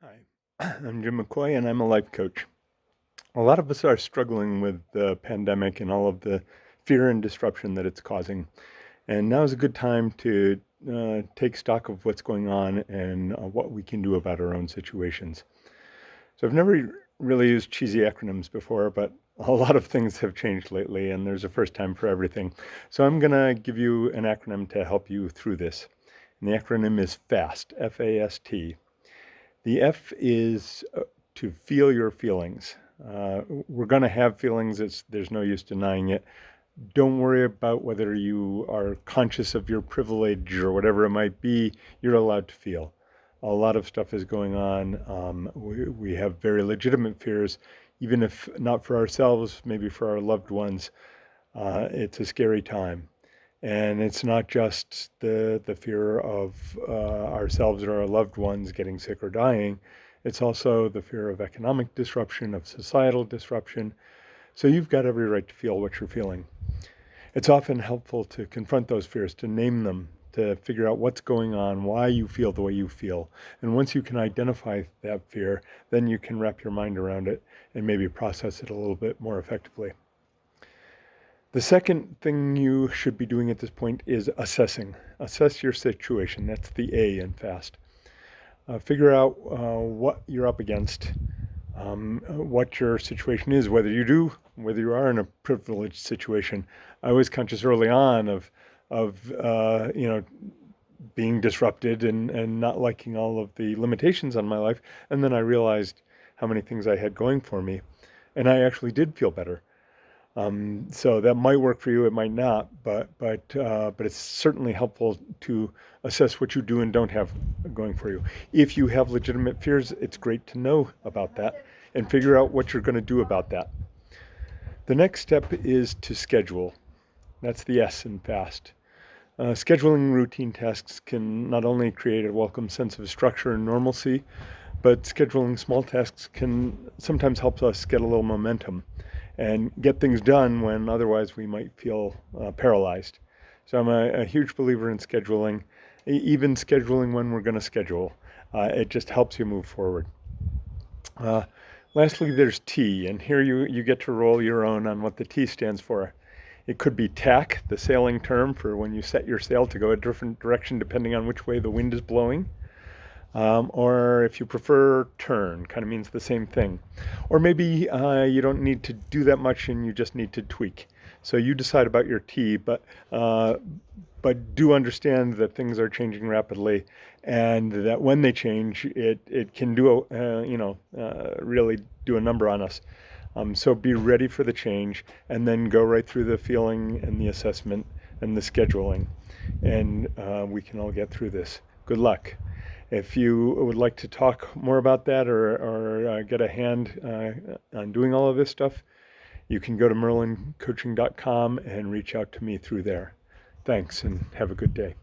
Hi, I'm Jim McCoy, and I'm a life coach. A lot of us are struggling with the pandemic and all of the fear and disruption that it's causing. And now is a good time to take stock of what's going on and what we can do about our own situations. So, I've never really used cheesy acronyms before, but a lot of things have changed lately, and there's a first time for everything. So, I'm going to give you an acronym to help you through this. And the acronym is FAST, F-A-S-T. The F is to feel your feelings. We're going to have feelings. There's no use denying it. Don't worry about whether you are conscious of your privilege or whatever it might be. You're allowed to feel. A lot of stuff is going on. We have very legitimate fears, even if not for ourselves, maybe for our loved ones. It's a scary time. And it's not just the fear of ourselves or our loved ones getting sick or dying. It's also the fear of economic disruption, of societal disruption. So you've got every right to feel what you're feeling. It's often helpful to confront those fears, to name them, to figure out what's going on, why you feel the way you feel. And once you can identify that fear, then you can wrap your mind around it and maybe process it a little bit more effectively. The second thing you should be doing at this point is assessing. Assess your situation. That's the A in FAST. Figure out what you're up against, what your situation is, whether you are in a privileged situation. I was conscious early on of being disrupted and not liking all of the limitations on my life, and then I realized how many things I had going for me, and I actually did feel better. So that might work for you, it might not, but it's certainly helpful to assess what you do and don't have going for you. If you have legitimate fears, it's great to know about that and figure out what you're going to do about that. The next step is to schedule. That's the S in FAST. Scheduling routine tasks can not only create a welcome sense of structure and normalcy, but scheduling small tasks can sometimes help us get a little momentum and get things done when otherwise we might feel paralyzed. So I'm a huge believer in scheduling, even scheduling when we're going to schedule. It just helps you move forward. Uh, Lastly, there's T, and here you get to roll your own on what the T stands for. It could be tack, the sailing term for when you set your sail to go a different direction depending on which way the wind is blowing. Or if you prefer, turn, kind of means the same thing. Or maybe you don't need to do that much and you just need to tweak. So you decide about your T, but do understand that things are changing rapidly, and that when they change, it can do really do a number on us. So be ready for the change, and then go right through the feeling and the assessment and the scheduling, and we can all get through this. Good luck. If you would like to talk more about that or get a hand on doing all of this stuff, you can go to merlincoaching.com and reach out to me through there. Thanks, and have a good day.